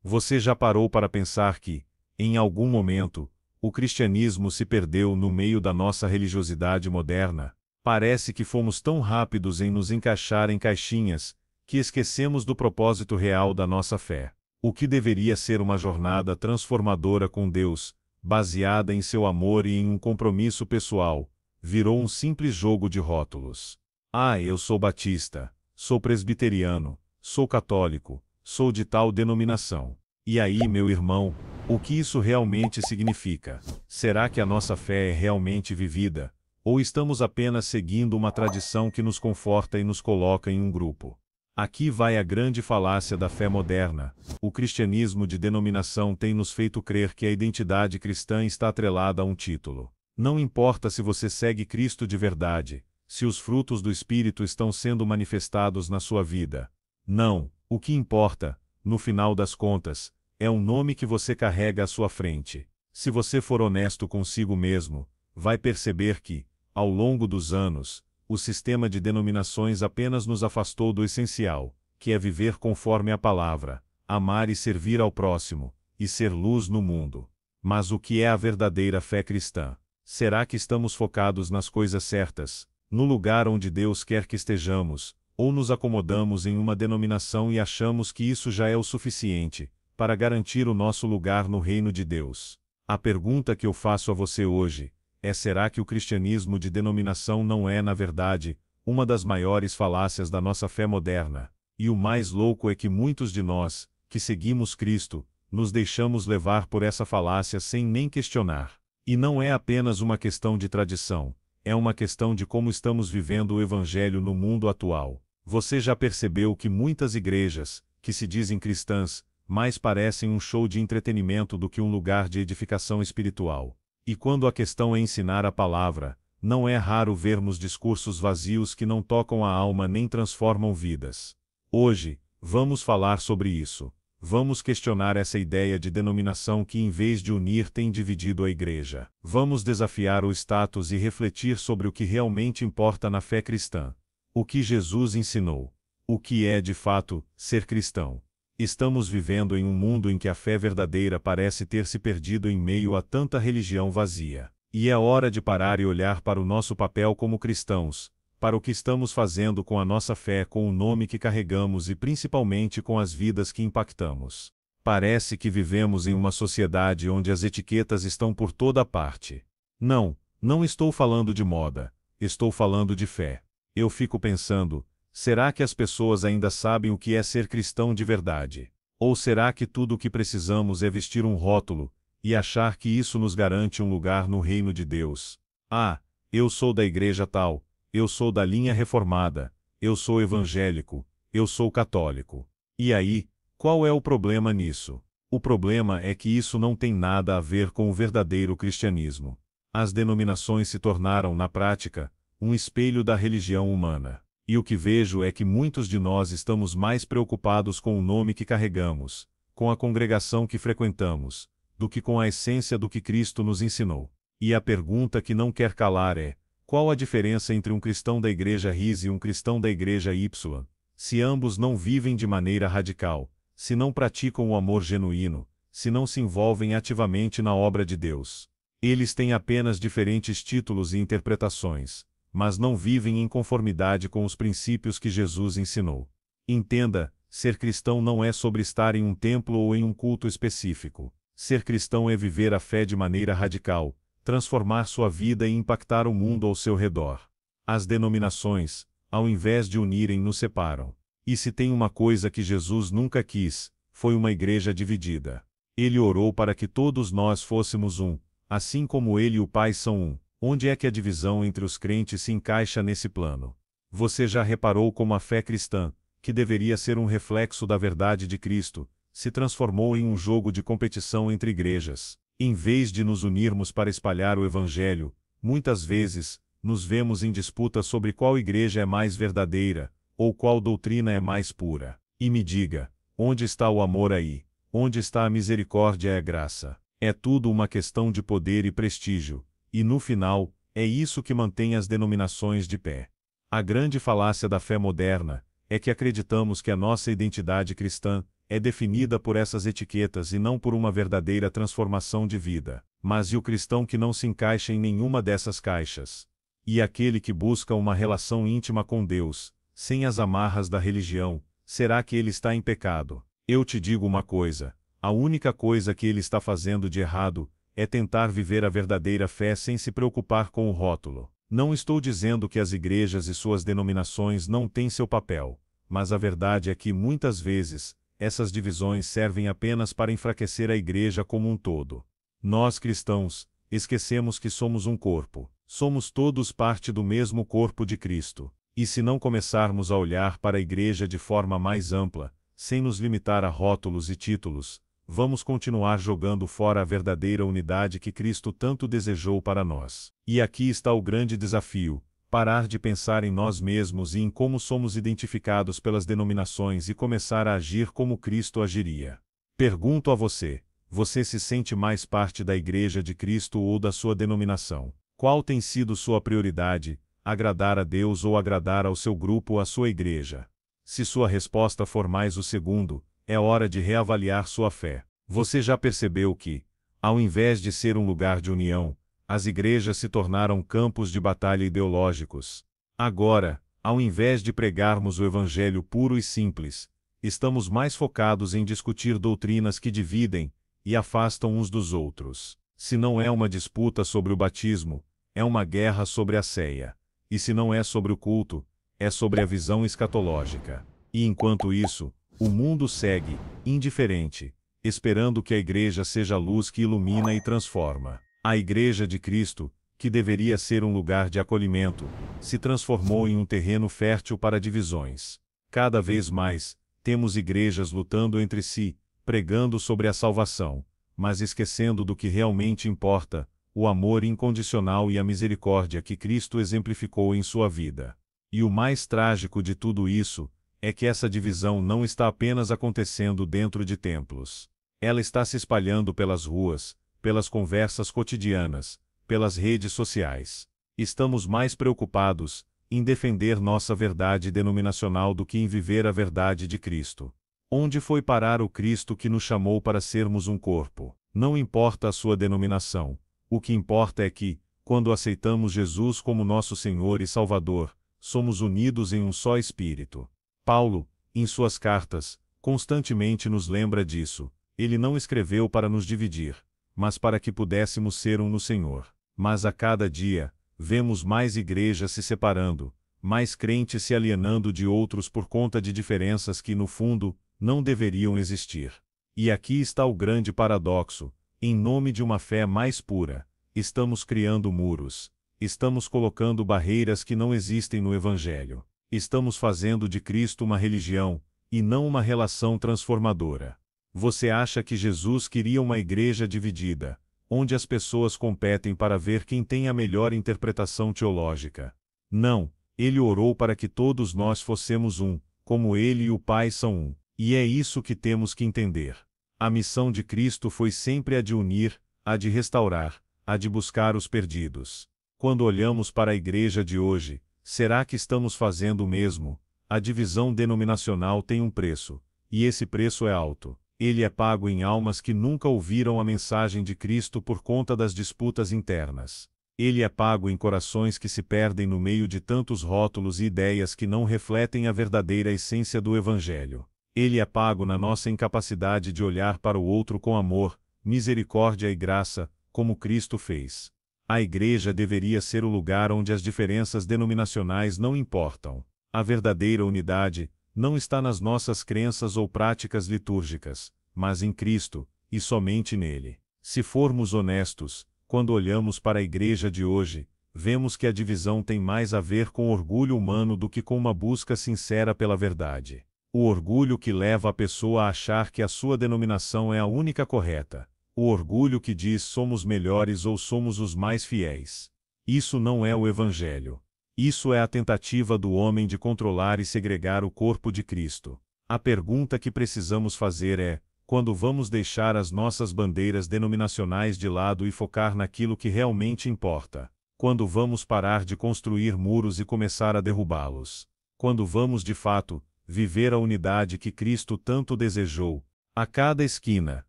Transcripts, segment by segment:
Você já parou para pensar que, em algum momento, o cristianismo se perdeu no meio da nossa religiosidade moderna? Parece que fomos tão rápidos em nos encaixar em caixinhas, que esquecemos do propósito real da nossa fé. O que deveria ser uma jornada transformadora com Deus, baseada em seu amor e em um compromisso pessoal, virou um simples jogo de rótulos. Ah, eu sou batista, sou presbiteriano, sou católico, sou de tal denominação. E aí, meu irmão, o que isso realmente significa? Será que a nossa fé é realmente vivida? Ou estamos apenas seguindo uma tradição que nos conforta e nos coloca em um grupo? Aqui vai a grande falácia da fé moderna. O cristianismo de denominação tem nos feito crer que a identidade cristã está atrelada a um título. Não importa se você segue Cristo de verdade, se os frutos do Espírito estão sendo manifestados na sua vida. Não, o que importa, no final das contas, é um nome que você carrega à sua frente. Se você for honesto consigo mesmo, vai perceber que, ao longo dos anos, o sistema de denominações apenas nos afastou do essencial, que é viver conforme a palavra, amar e servir ao próximo, e ser luz no mundo. Mas o que é a verdadeira fé cristã? Será que estamos focados nas coisas certas, no lugar onde Deus quer que estejamos, ou nos acomodamos em uma denominação e achamos que isso já é o suficiente para garantir o nosso lugar no reino de Deus? A pergunta que eu faço a você hoje será que o cristianismo de denominação não é, na verdade, uma das maiores falácias da nossa fé moderna? E o mais louco é que muitos de nós, que seguimos Cristo, nos deixamos levar por essa falácia sem nem questionar. E não é apenas uma questão de tradição, é uma questão de como estamos vivendo o Evangelho no mundo atual. Você já percebeu que muitas igrejas, que se dizem cristãs, mais parecem um show de entretenimento do que um lugar de edificação espiritual? E quando a questão é ensinar a palavra, não é raro vermos discursos vazios que não tocam a alma nem transformam vidas. Hoje, vamos falar sobre isso. Vamos questionar essa ideia de denominação que, em vez de unir, tem dividido a igreja. Vamos desafiar o status e refletir sobre o que realmente importa na fé cristã. O que Jesus ensinou. O que é, de fato, ser cristão. Estamos vivendo em um mundo em que a fé verdadeira parece ter se perdido em meio a tanta religião vazia. E é hora de parar e olhar para o nosso papel como cristãos, para o que estamos fazendo com a nossa fé, com o nome que carregamos e principalmente com as vidas que impactamos. Parece que vivemos em uma sociedade onde as etiquetas estão por toda parte. Não, não estou falando de moda, estou falando de fé. Eu fico pensando, será que as pessoas ainda sabem o que é ser cristão de verdade? Ou será que tudo o que precisamos é vestir um rótulo, e achar que isso nos garante um lugar no reino de Deus? Ah, eu sou da igreja tal, eu sou da linha reformada, eu sou evangélico, eu sou católico. E aí, qual é o problema nisso? O problema é que isso não tem nada a ver com o verdadeiro cristianismo. As denominações se tornaram, na prática, um espelho da religião humana. E o que vejo é que muitos de nós estamos mais preocupados com o nome que carregamos, com a congregação que frequentamos, do que com a essência do que Cristo nos ensinou. E a pergunta que não quer calar é: qual a diferença entre um cristão da igreja X e um cristão da igreja Y? Se ambos não vivem de maneira radical, se não praticam o amor genuíno, se não se envolvem ativamente na obra de Deus. Eles têm apenas diferentes títulos e interpretações, mas não vivem em conformidade com os princípios que Jesus ensinou. Entenda, ser cristão não é sobre estar em um templo ou em um culto específico. Ser cristão é viver a fé de maneira radical, transformar sua vida e impactar o mundo ao seu redor. As denominações, ao invés de unirem, nos separam. E se tem uma coisa que Jesus nunca quis, foi uma igreja dividida. Ele orou para que todos nós fôssemos um, assim como ele e o Pai são um. Onde é que a divisão entre os crentes se encaixa nesse plano? Você já reparou como a fé cristã, que deveria ser um reflexo da verdade de Cristo, se transformou em um jogo de competição entre igrejas? Em vez de nos unirmos para espalhar o Evangelho, muitas vezes, nos vemos em disputa sobre qual igreja é mais verdadeira, ou qual doutrina é mais pura. E me diga, onde está o amor aí? Onde está a misericórdia e a graça? É tudo uma questão de poder e prestígio. E no final, é isso que mantém as denominações de pé. A grande falácia da fé moderna é que acreditamos que a nossa identidade cristã é definida por essas etiquetas e não por uma verdadeira transformação de vida. Mas e o cristão que não se encaixa em nenhuma dessas caixas? E aquele que busca uma relação íntima com Deus, sem as amarras da religião, será que ele está em pecado? Eu te digo uma coisa: a única coisa que ele está fazendo de errado é tentar viver a verdadeira fé sem se preocupar com o rótulo. Não estou dizendo que as igrejas e suas denominações não têm seu papel, mas a verdade é que, muitas vezes, essas divisões servem apenas para enfraquecer a igreja como um todo. Nós cristãos, esquecemos que somos um corpo. Somos todos parte do mesmo corpo de Cristo. E se não começarmos a olhar para a igreja de forma mais ampla, sem nos limitar a rótulos e títulos, vamos continuar jogando fora a verdadeira unidade que Cristo tanto desejou para nós. E aqui está o grande desafio: parar de pensar em nós mesmos e em como somos identificados pelas denominações e começar a agir como Cristo agiria. Pergunto a você: você se sente mais parte da Igreja de Cristo ou da sua denominação? Qual tem sido sua prioridade, agradar a Deus ou agradar ao seu grupo ou à sua igreja? Se sua resposta for mais o segundo, é hora de reavaliar sua fé. Você já percebeu que, ao invés de ser um lugar de união, as igrejas se tornaram campos de batalha ideológicos? Agora, ao invés de pregarmos o evangelho puro e simples, estamos mais focados em discutir doutrinas que dividem e afastam uns dos outros. Se não é uma disputa sobre o batismo, é uma guerra sobre a ceia. E se não é sobre o culto, é sobre a visão escatológica. E enquanto isso, o mundo segue, indiferente, esperando que a igreja seja a luz que ilumina e transforma. A Igreja de Cristo, que deveria ser um lugar de acolhimento, se transformou em um terreno fértil para divisões. Cada vez mais, temos igrejas lutando entre si, pregando sobre a salvação, mas esquecendo do que realmente importa: o amor incondicional e a misericórdia que Cristo exemplificou em sua vida. E o mais trágico de tudo isso é que essa divisão não está apenas acontecendo dentro de templos. Ela está se espalhando pelas ruas, pelas conversas cotidianas, pelas redes sociais. Estamos mais preocupados em defender nossa verdade denominacional do que em viver a verdade de Cristo. Onde foi parar o Cristo que nos chamou para sermos um corpo? Não importa a sua denominação. O que importa é que, quando aceitamos Jesus como nosso Senhor e Salvador, somos unidos em um só Espírito. Paulo, em suas cartas, constantemente nos lembra disso. Ele não escreveu para nos dividir, mas para que pudéssemos ser um no Senhor. Mas a cada dia, vemos mais igrejas se separando, mais crentes se alienando de outros por conta de diferenças que, no fundo, não deveriam existir. E aqui está o grande paradoxo: em nome de uma fé mais pura, estamos criando muros, estamos colocando barreiras que não existem no Evangelho, estamos fazendo de Cristo uma religião, e não uma relação transformadora. Você acha que Jesus queria uma igreja dividida, onde as pessoas competem para ver quem tem a melhor interpretação teológica? Não, ele orou para que todos nós fossemos um, como ele e o Pai são um. E é isso que temos que entender. A missão de Cristo foi sempre a de unir, a de restaurar, a de buscar os perdidos. Quando olhamos para a igreja de hoje, será que estamos fazendo o mesmo? A divisão denominacional tem um preço, e esse preço é alto. Ele é pago em almas que nunca ouviram a mensagem de Cristo por conta das disputas internas. Ele é pago em corações que se perdem no meio de tantos rótulos e ideias que não refletem a verdadeira essência do Evangelho. Ele é pago na nossa incapacidade de olhar para o outro com amor, misericórdia e graça, como Cristo fez. A igreja deveria ser o lugar onde as diferenças denominacionais não importam. A verdadeira unidade não está nas nossas crenças ou práticas litúrgicas, mas em Cristo, e somente nele. Se formos honestos, quando olhamos para a igreja de hoje, vemos que a divisão tem mais a ver com orgulho humano do que com uma busca sincera pela verdade. O orgulho que leva a pessoa a achar que a sua denominação é a única correta. O orgulho que diz somos melhores ou somos os mais fiéis. Isso não é o Evangelho. Isso é a tentativa do homem de controlar e segregar o corpo de Cristo. A pergunta que precisamos fazer é: quando vamos deixar as nossas bandeiras denominacionais de lado e focar naquilo que realmente importa? Quando vamos parar de construir muros e começar a derrubá-los? Quando vamos, de fato, viver a unidade que Cristo tanto desejou. A cada esquina,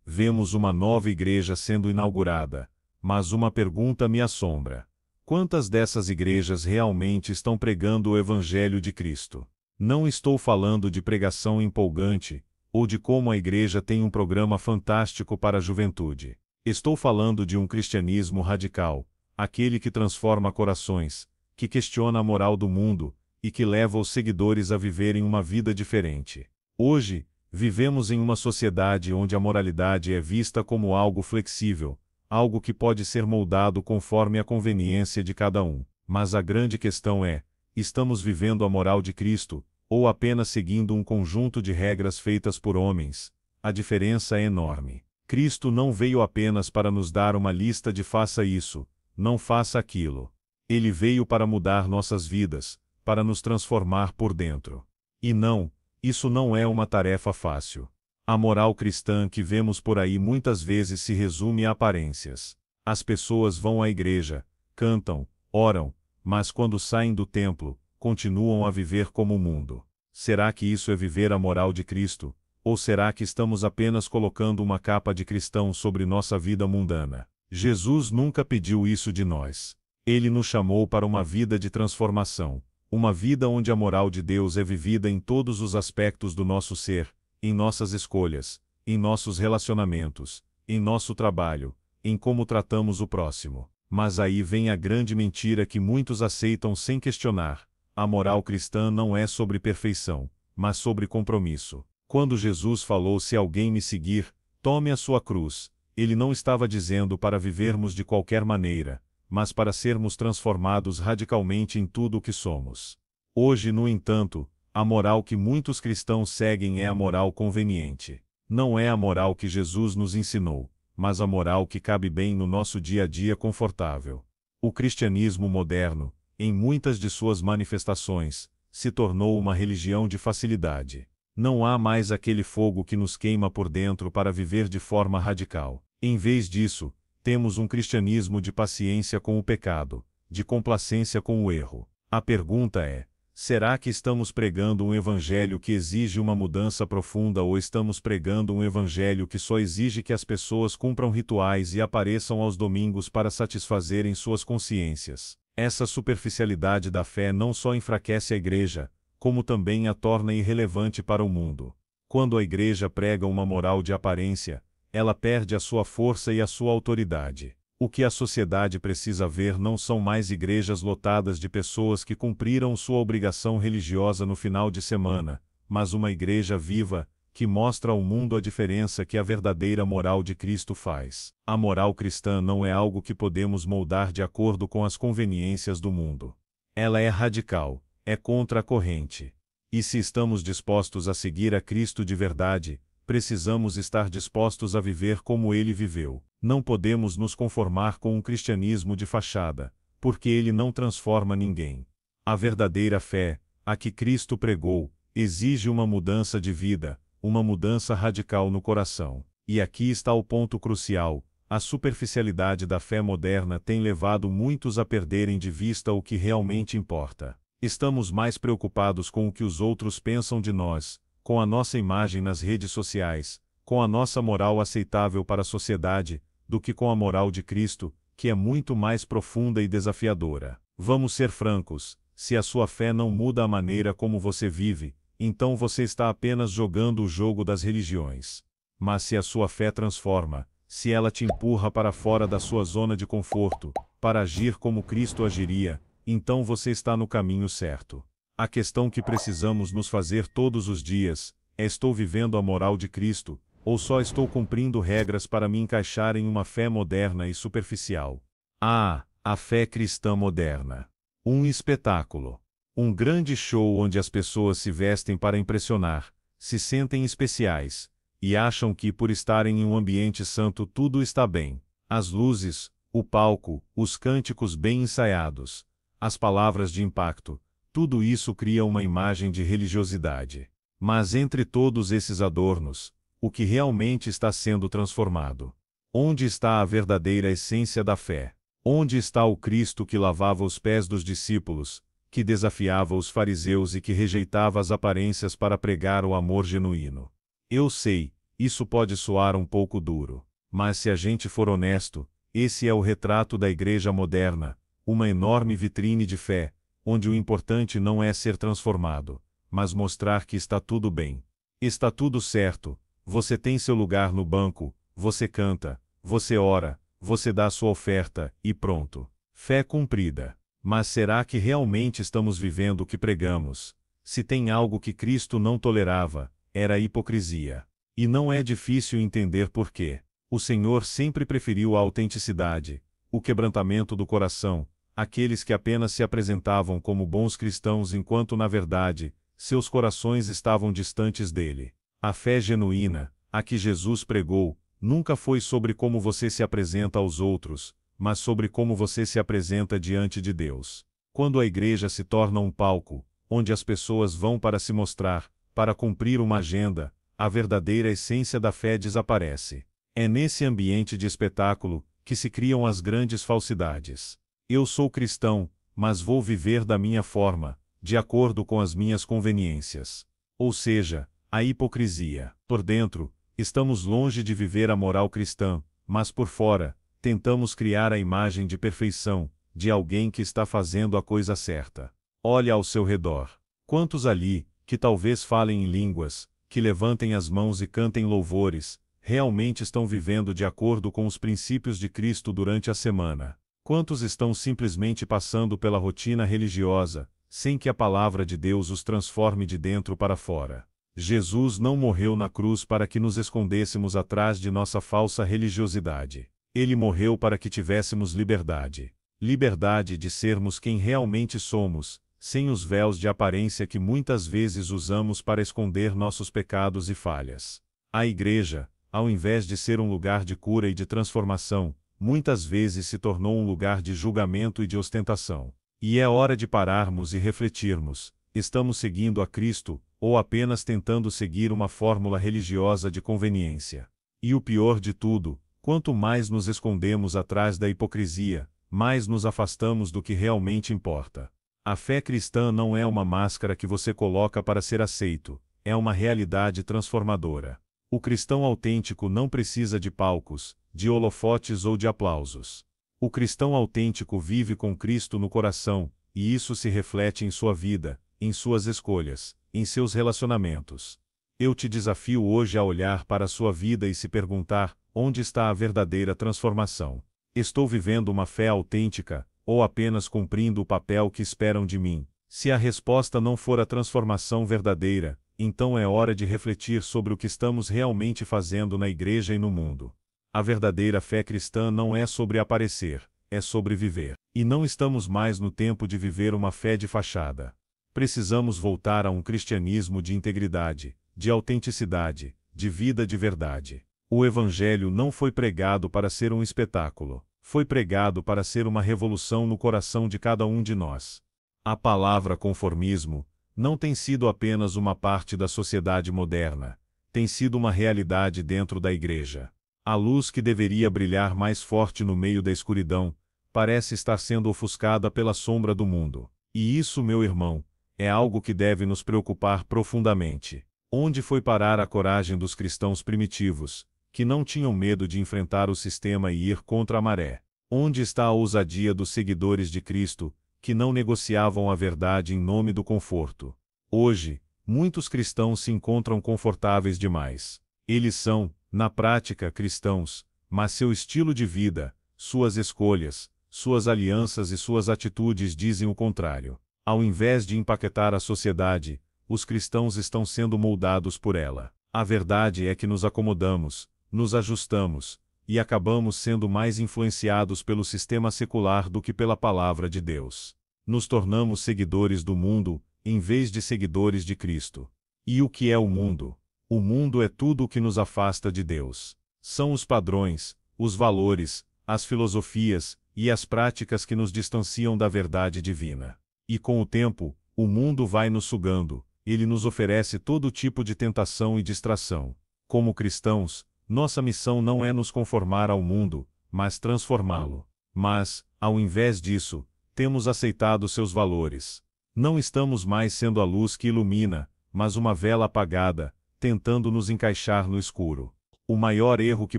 vemos uma nova igreja sendo inaugurada, mas uma pergunta me assombra. Quantas dessas igrejas realmente estão pregando o Evangelho de Cristo? Não estou falando de pregação empolgante, ou de como a igreja tem um programa fantástico para a juventude. Estou falando de um cristianismo radical, aquele que transforma corações, que questiona a moral do mundo, e que leva os seguidores a viverem uma vida diferente. Hoje, vivemos em uma sociedade onde a moralidade é vista como algo flexível, algo que pode ser moldado conforme a conveniência de cada um. Mas a grande questão é: estamos vivendo a moral de Cristo, ou apenas seguindo um conjunto de regras feitas por homens? A diferença é enorme. Cristo não veio apenas para nos dar uma lista de faça isso, não faça aquilo. Ele veio para mudar nossas vidas, para nos transformar por dentro. E não, isso não é uma tarefa fácil. A moral cristã que vemos por aí muitas vezes se resume a aparências. As pessoas vão à igreja, cantam, oram, mas quando saem do templo, continuam a viver como o mundo. Será que isso é viver a moral de Cristo? Ou será que estamos apenas colocando uma capa de cristão sobre nossa vida mundana? Jesus nunca pediu isso de nós. Ele nos chamou para uma vida de transformação, uma vida onde a moral de Deus é vivida em todos os aspectos do nosso ser, em nossas escolhas, em nossos relacionamentos, em nosso trabalho, em como tratamos o próximo. Mas aí vem a grande mentira que muitos aceitam sem questionar: a moral cristã não é sobre perfeição, mas sobre compromisso. Quando Jesus falou: se alguém me seguir, tome a sua cruz, ele não estava dizendo para vivermos de qualquer maneira, mas para sermos transformados radicalmente em tudo o que somos. Hoje, no entanto, a moral que muitos cristãos seguem é a moral conveniente. Não é a moral que Jesus nos ensinou, mas a moral que cabe bem no nosso dia a dia confortável. O cristianismo moderno, em muitas de suas manifestações, se tornou uma religião de facilidade. Não há mais aquele fogo que nos queima por dentro para viver de forma radical. Em vez disso, temos um cristianismo de paciência com o pecado, de complacência com o erro. A pergunta é: será que estamos pregando um evangelho que exige uma mudança profunda, ou estamos pregando um evangelho que só exige que as pessoas cumpram rituais e apareçam aos domingos para satisfazerem suas consciências? Essa superficialidade da fé não só enfraquece a igreja, como também a torna irrelevante para o mundo. Quando a igreja prega uma moral de aparência, ela perde a sua força e a sua autoridade. O que a sociedade precisa ver não são mais igrejas lotadas de pessoas que cumpriram sua obrigação religiosa no final de semana, mas uma igreja viva, que mostra ao mundo a diferença que a verdadeira moral de Cristo faz. A moral cristã não é algo que podemos moldar de acordo com as conveniências do mundo. Ela é radical, é contra a corrente. E se estamos dispostos a seguir a Cristo de verdade, precisamos estar dispostos a viver como ele viveu. Não podemos nos conformar com um cristianismo de fachada, porque ele não transforma ninguém. A verdadeira fé, a que Cristo pregou, exige uma mudança de vida, uma mudança radical no coração. E aqui está o ponto crucial: a superficialidade da fé moderna tem levado muitos a perderem de vista o que realmente importa. Estamos mais preocupados com o que os outros pensam de nós, com a nossa imagem nas redes sociais, com a nossa moral aceitável para a sociedade, do que com a moral de Cristo, que é muito mais profunda e desafiadora. Vamos ser francos: se a sua fé não muda a maneira como você vive, então você está apenas jogando o jogo das religiões. Mas se a sua fé transforma, se ela te empurra para fora da sua zona de conforto, para agir como Cristo agiria, então você está no caminho certo. A questão que precisamos nos fazer todos os dias é: estou vivendo a moral de Cristo, ou só estou cumprindo regras para me encaixar em uma fé moderna e superficial? Ah, a fé cristã moderna. Um espetáculo. Um grande show onde as pessoas se vestem para impressionar, se sentem especiais, e acham que por estarem em um ambiente santo tudo está bem. As luzes, o palco, os cânticos bem ensaiados, as palavras de impacto, tudo isso cria uma imagem de religiosidade. Mas entre todos esses adornos, o que realmente está sendo transformado? Onde está a verdadeira essência da fé? Onde está o Cristo que lavava os pés dos discípulos, que desafiava os fariseus e que rejeitava as aparências para pregar o amor genuíno. Eu sei, isso pode soar um pouco duro, mas se a gente for honesto, esse é o retrato da igreja moderna, uma enorme vitrine de fé, onde o importante não é ser transformado, mas mostrar que está tudo bem. Está tudo certo, você tem seu lugar no banco, você canta, você ora, você dá sua oferta, e pronto. Fé cumprida. Mas será que realmente estamos vivendo o que pregamos? Se tem algo que Cristo não tolerava, era a hipocrisia. E não é difícil entender por quê. O Senhor sempre preferiu a autenticidade, o quebrantamento do coração, aqueles que apenas se apresentavam como bons cristãos enquanto na verdade, seus corações estavam distantes dele. A fé genuína, a que Jesus pregou, nunca foi sobre como você se apresenta aos outros, mas sobre como você se apresenta diante de Deus. Quando a igreja se torna um palco, onde as pessoas vão para se mostrar, para cumprir uma agenda, a verdadeira essência da fé desaparece. É nesse ambiente de espetáculo que se criam as grandes falsidades. Eu sou cristão, mas vou viver da minha forma, de acordo com as minhas conveniências. Ou seja, a hipocrisia. Por dentro, estamos longe de viver a moral cristã, mas por fora, tentamos criar a imagem de perfeição, de alguém que está fazendo a coisa certa. Olha ao seu redor. Quantos ali, que talvez falem em línguas, que levantem as mãos e cantem louvores, realmente estão vivendo de acordo com os princípios de Cristo durante a semana? Quantos estão simplesmente passando pela rotina religiosa, sem que a palavra de Deus os transforme de dentro para fora? Jesus não morreu na cruz para que nos escondêssemos atrás de nossa falsa religiosidade. Ele morreu para que tivéssemos liberdade. Liberdade de sermos quem realmente somos, sem os véus de aparência que muitas vezes usamos para esconder nossos pecados e falhas. A igreja, ao invés de ser um lugar de cura e de transformação, muitas vezes se tornou um lugar de julgamento e de ostentação. E é hora de pararmos e refletirmos: estamos seguindo a Cristo, ou apenas tentando seguir uma fórmula religiosa de conveniência? E o pior de tudo, quanto mais nos escondemos atrás da hipocrisia, mais nos afastamos do que realmente importa. A fé cristã não é uma máscara que você coloca para ser aceito, é uma realidade transformadora. O cristão autêntico não precisa de palcos, de holofotes ou de aplausos. O cristão autêntico vive com Cristo no coração, e isso se reflete em sua vida, em suas escolhas, em seus relacionamentos. Eu te desafio hoje a olhar para a sua vida e se perguntar: onde está a verdadeira transformação? Estou vivendo uma fé autêntica, ou apenas cumprindo o papel que esperam de mim? Se a resposta não for a transformação verdadeira, então é hora de refletir sobre o que estamos realmente fazendo na igreja e no mundo. A verdadeira fé cristã não é sobre aparecer, é sobre viver. E não estamos mais no tempo de viver uma fé de fachada. Precisamos voltar a um cristianismo de integridade, de autenticidade, de vida de verdade. O Evangelho não foi pregado para ser um espetáculo, foi pregado para ser uma revolução no coração de cada um de nós. A palavra conformismo não tem sido apenas uma parte da sociedade moderna, tem sido uma realidade dentro da igreja. A luz que deveria brilhar mais forte no meio da escuridão, parece estar sendo ofuscada pela sombra do mundo. E isso, meu irmão, é algo que deve nos preocupar profundamente. Onde foi parar a coragem dos cristãos primitivos, que não tinham medo de enfrentar o sistema e ir contra a maré? Onde está a ousadia dos seguidores de Cristo, que não negociavam a verdade em nome do conforto? Hoje, muitos cristãos se encontram confortáveis demais. Eles são, na prática, cristãos, mas seu estilo de vida, suas escolhas, suas alianças e suas atitudes dizem o contrário. Ao invés de empaquetar a sociedade, os cristãos estão sendo moldados por ela. A verdade é que nos acomodamos, nos ajustamos, e acabamos sendo mais influenciados pelo sistema secular do que pela palavra de Deus. Nos tornamos seguidores do mundo, em vez de seguidores de Cristo. E o que é o mundo? O mundo é tudo o que nos afasta de Deus. São os padrões, os valores, as filosofias e as práticas que nos distanciam da verdade divina. E com o tempo, o mundo vai nos sugando, ele nos oferece todo tipo de tentação e distração. Como cristãos, nossa missão não é nos conformar ao mundo, mas transformá-lo. Mas, ao invés disso, temos aceitado seus valores. Não estamos mais sendo a luz que ilumina, mas uma vela apagada, tentando nos encaixar no escuro. O maior erro que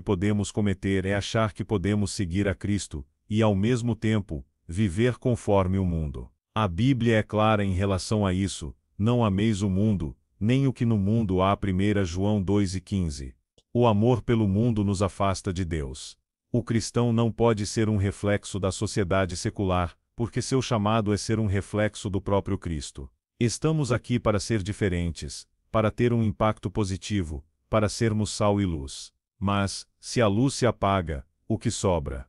podemos cometer é achar que podemos seguir a Cristo, e ao mesmo tempo, viver conforme o mundo. A Bíblia é clara em relação a isso: não ameis o mundo, nem o que no mundo há. 1 João 2,15. O amor pelo mundo nos afasta de Deus. O cristão não pode ser um reflexo da sociedade secular, porque seu chamado é ser um reflexo do próprio Cristo. Estamos aqui para ser diferentes, para ter um impacto positivo, para sermos sal e luz. Mas, se a luz se apaga, o que sobra?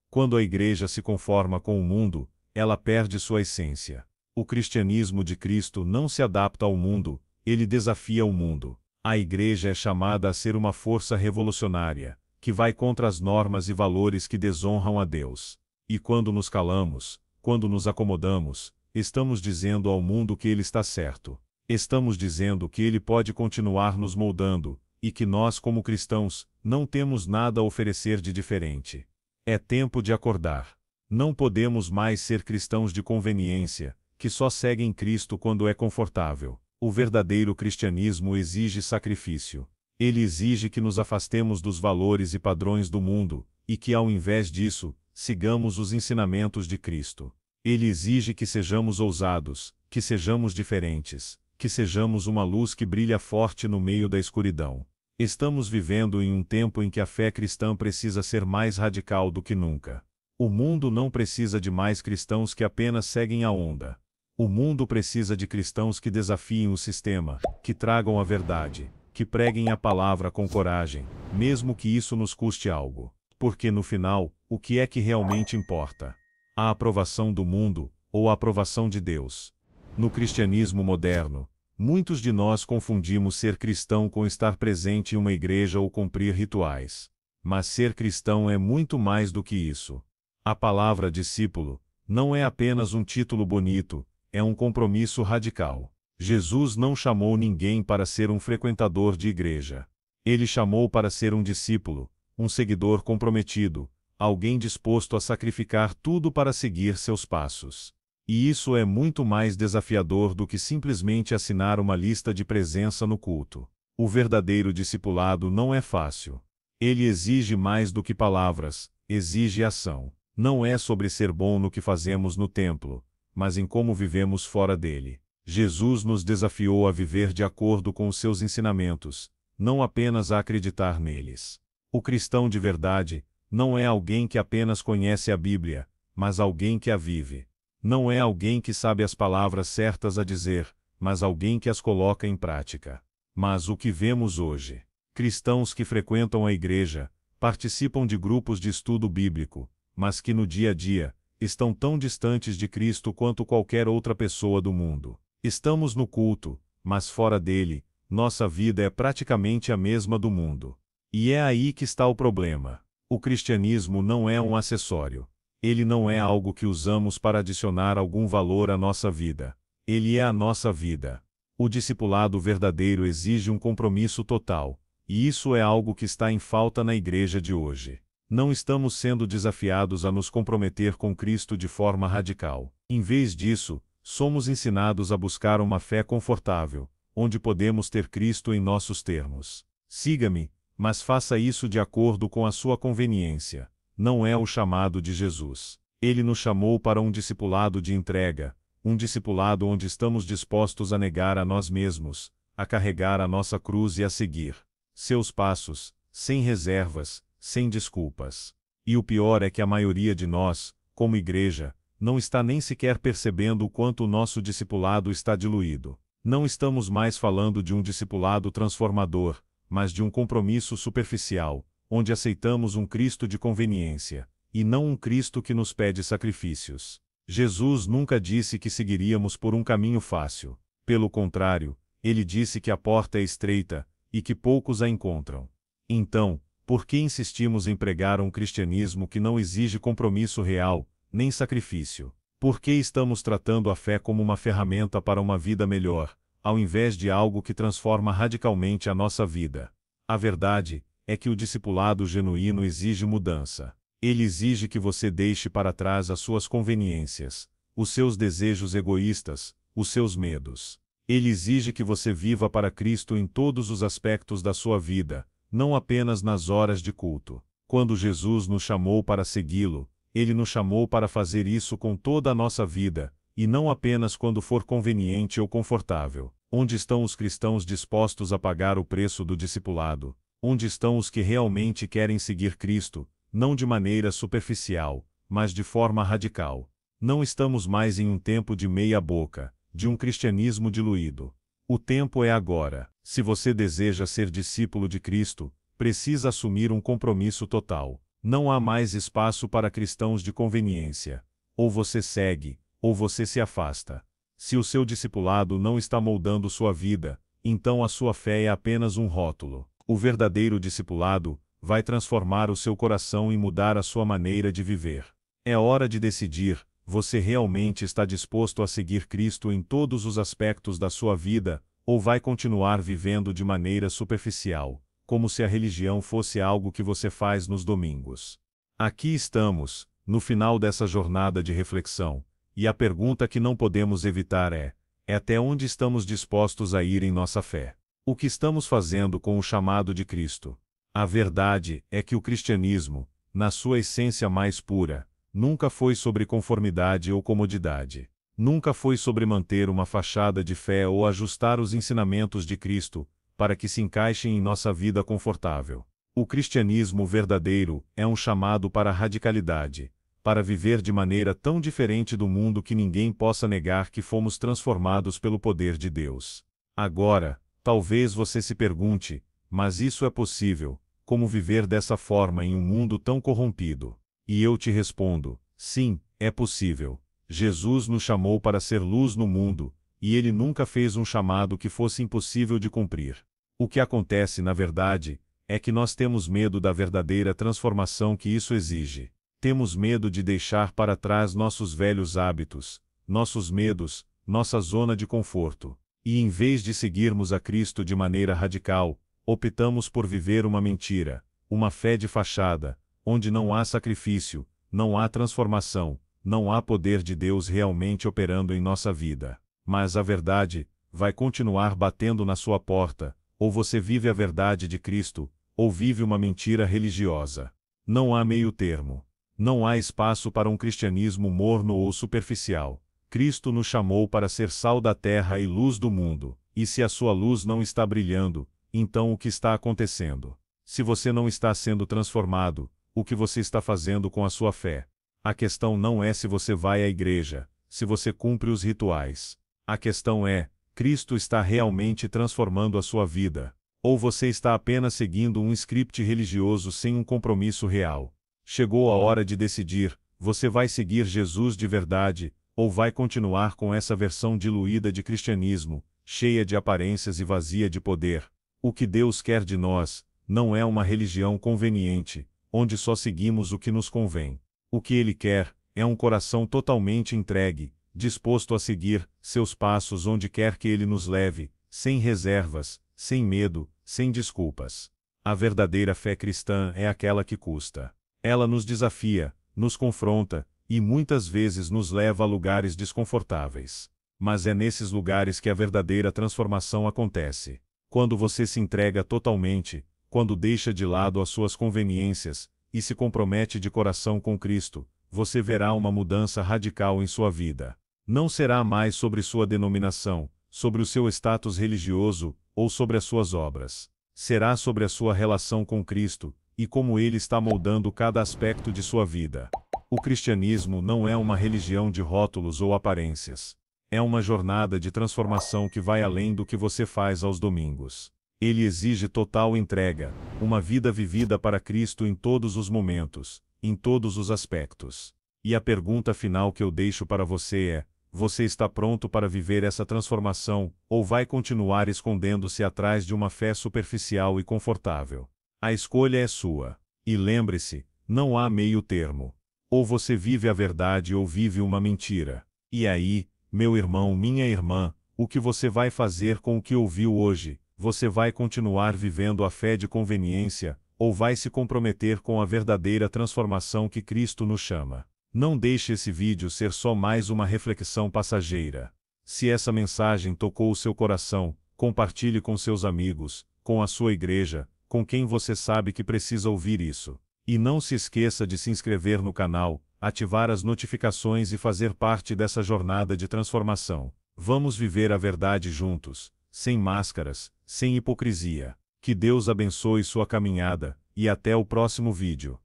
Quando a igreja se conforma com o mundo, ela perde sua essência. O cristianismo de Cristo não se adapta ao mundo, ele desafia o mundo. A igreja é chamada a ser uma força revolucionária, que vai contra as normas e valores que desonram a Deus. E quando nos calamos, quando nos acomodamos, estamos dizendo ao mundo que ele está certo. Estamos dizendo que ele pode continuar nos moldando, e que nós, como cristãos, não temos nada a oferecer de diferente. É tempo de acordar. Não podemos mais ser cristãos de conveniência, que só seguem Cristo quando é confortável. O verdadeiro cristianismo exige sacrifício. Ele exige que nos afastemos dos valores e padrões do mundo, e que, ao invés disso, sigamos os ensinamentos de Cristo. Ele exige que sejamos ousados, que sejamos diferentes, que sejamos uma luz que brilha forte no meio da escuridão. Estamos vivendo em um tempo em que a fé cristã precisa ser mais radical do que nunca. O mundo não precisa de mais cristãos que apenas seguem a onda. O mundo precisa de cristãos que desafiem o sistema, que tragam a verdade, que preguem a palavra com coragem, mesmo que isso nos custe algo. Porque no final, o que é que realmente importa? A aprovação do mundo, ou a aprovação de Deus? No cristianismo moderno, muitos de nós confundimos ser cristão com estar presente em uma igreja ou cumprir rituais. Mas ser cristão é muito mais do que isso. A palavra discípulo não é apenas um título bonito, é um compromisso radical. Jesus não chamou ninguém para ser um frequentador de igreja. Ele chamou para ser um discípulo, um seguidor comprometido, alguém disposto a sacrificar tudo para seguir seus passos. E isso é muito mais desafiador do que simplesmente assinar uma lista de presença no culto. O verdadeiro discipulado não é fácil. Ele exige mais do que palavras, exige ação. Não é sobre ser bom no que fazemos no templo, mas em como vivemos fora dele. Jesus nos desafiou a viver de acordo com os seus ensinamentos, não apenas a acreditar neles. O cristão de verdade não é alguém que apenas conhece a Bíblia, mas alguém que a vive. Não é alguém que sabe as palavras certas a dizer, mas alguém que as coloca em prática. Mas o que vemos hoje? Cristãos que frequentam a igreja, participam de grupos de estudo bíblico, mas que no dia a dia, estão tão distantes de Cristo quanto qualquer outra pessoa do mundo. Estamos no culto, mas fora dele, nossa vida é praticamente a mesma do mundo. E é aí que está o problema. O cristianismo não é um acessório. Ele não é algo que usamos para adicionar algum valor à nossa vida. Ele é a nossa vida. O discipulado verdadeiro exige um compromisso total, e isso é algo que está em falta na igreja de hoje. Não estamos sendo desafiados a nos comprometer com Cristo de forma radical. Em vez disso, somos ensinados a buscar uma fé confortável, onde podemos ter Cristo em nossos termos. Siga-me, mas faça isso de acordo com a sua conveniência. Não é o chamado de Jesus. Ele nos chamou para um discipulado de entrega, um discipulado onde estamos dispostos a negar a nós mesmos, a carregar a nossa cruz e a seguir seus passos, sem reservas, sem desculpas. E o pior é que a maioria de nós, como igreja, não está nem sequer percebendo o quanto o nosso discipulado está diluído. Não estamos mais falando de um discipulado transformador, mas de um compromisso superficial, onde aceitamos um Cristo de conveniência, e não um Cristo que nos pede sacrifícios. Jesus nunca disse que seguiríamos por um caminho fácil. Pelo contrário, ele disse que a porta é estreita, e que poucos a encontram. Então, por que insistimos em pregar um cristianismo que não exige compromisso real, nem sacrifício? Por que estamos tratando a fé como uma ferramenta para uma vida melhor, ao invés de algo que transforma radicalmente a nossa vida? A verdade é que o discipulado genuíno exige mudança. Ele exige que você deixe para trás as suas conveniências, os seus desejos egoístas, os seus medos. Ele exige que você viva para Cristo em todos os aspectos da sua vida, não apenas nas horas de culto. Quando Jesus nos chamou para segui-lo, Ele nos chamou para fazer isso com toda a nossa vida, e não apenas quando for conveniente ou confortável. Onde estão os cristãos dispostos a pagar o preço do discipulado? Onde estão os que realmente querem seguir Cristo, não de maneira superficial, mas de forma radical? Não estamos mais em um tempo de meia-boca, de um cristianismo diluído. O tempo é agora. Se você deseja ser discípulo de Cristo, precisa assumir um compromisso total. Não há mais espaço para cristãos de conveniência. Ou você segue, ou você se afasta. Se o seu discipulado não está moldando sua vida, então a sua fé é apenas um rótulo. O verdadeiro discipulado vai transformar o seu coração e mudar a sua maneira de viver. É hora de decidir: você realmente está disposto a seguir Cristo em todos os aspectos da sua vida, ou vai continuar vivendo de maneira superficial, como se a religião fosse algo que você faz nos domingos? Aqui estamos, no final dessa jornada de reflexão, e a pergunta que não podemos evitar é até onde estamos dispostos a ir em nossa fé? O que estamos fazendo com o chamado de Cristo? A verdade é que o cristianismo, na sua essência mais pura, nunca foi sobre conformidade ou comodidade. Nunca foi sobre manter uma fachada de fé ou ajustar os ensinamentos de Cristo, para que se encaixem em nossa vida confortável. O cristianismo verdadeiro é um chamado para a radicalidade, para viver de maneira tão diferente do mundo que ninguém possa negar que fomos transformados pelo poder de Deus. Agora, talvez você se pergunte: mas isso é possível? Como viver dessa forma em um mundo tão corrompido? E eu te respondo: sim, é possível. Jesus nos chamou para ser luz no mundo, e Ele nunca fez um chamado que fosse impossível de cumprir. O que acontece, na verdade, é que nós temos medo da verdadeira transformação que isso exige. Temos medo de deixar para trás nossos velhos hábitos, nossos medos, nossa zona de conforto. E em vez de seguirmos a Cristo de maneira radical, optamos por viver uma mentira, uma fé de fachada, onde não há sacrifício, não há transformação, não há poder de Deus realmente operando em nossa vida. Mas a verdade vai continuar batendo na sua porta: ou você vive a verdade de Cristo, ou vive uma mentira religiosa. Não há meio termo. Não há espaço para um cristianismo morno ou superficial. Cristo nos chamou para ser sal da terra e luz do mundo, e se a sua luz não está brilhando, então o que está acontecendo? Se você não está sendo transformado, o que você está fazendo com a sua fé? A questão não é se você vai à igreja, se você cumpre os rituais. A questão é: Cristo está realmente transformando a sua vida? Ou você está apenas seguindo um script religioso sem um compromisso real? Chegou a hora de decidir: você vai seguir Jesus de verdade, ou vai continuar com essa versão diluída de cristianismo, cheia de aparências e vazia de poder? O que Deus quer de nós não é uma religião conveniente, onde só seguimos o que nos convém. O que Ele quer é um coração totalmente entregue, disposto a seguir seus passos onde quer que Ele nos leve, sem reservas, sem medo, sem desculpas. A verdadeira fé cristã é aquela que custa. Ela nos desafia, nos confronta, e muitas vezes nos leva a lugares desconfortáveis. Mas é nesses lugares que a verdadeira transformação acontece. Quando você se entrega totalmente, quando deixa de lado as suas conveniências, e se compromete de coração com Cristo, você verá uma mudança radical em sua vida. Não será mais sobre sua denominação, sobre o seu status religioso, ou sobre as suas obras. Será sobre a sua relação com Cristo, e como Ele está moldando cada aspecto de sua vida. O cristianismo não é uma religião de rótulos ou aparências. É uma jornada de transformação que vai além do que você faz aos domingos. Ele exige total entrega, uma vida vivida para Cristo em todos os momentos, em todos os aspectos. E a pergunta final que eu deixo para você é: você está pronto para viver essa transformação, ou vai continuar escondendo-se atrás de uma fé superficial e confortável? A escolha é sua. E lembre-se, não há meio termo. Ou você vive a verdade ou vive uma mentira. E aí, meu irmão, minha irmã, o que você vai fazer com o que ouviu hoje? Você vai continuar vivendo a fé de conveniência, ou vai se comprometer com a verdadeira transformação que Cristo nos chama? Não deixe esse vídeo ser só mais uma reflexão passageira. Se essa mensagem tocou o seu coração, compartilhe com seus amigos, com a sua igreja, com quem você sabe que precisa ouvir isso. E não se esqueça de se inscrever no canal, ativar as notificações e fazer parte dessa jornada de transformação. Vamos viver a verdade juntos, sem máscaras, sem hipocrisia. Que Deus abençoe sua caminhada, e até o próximo vídeo.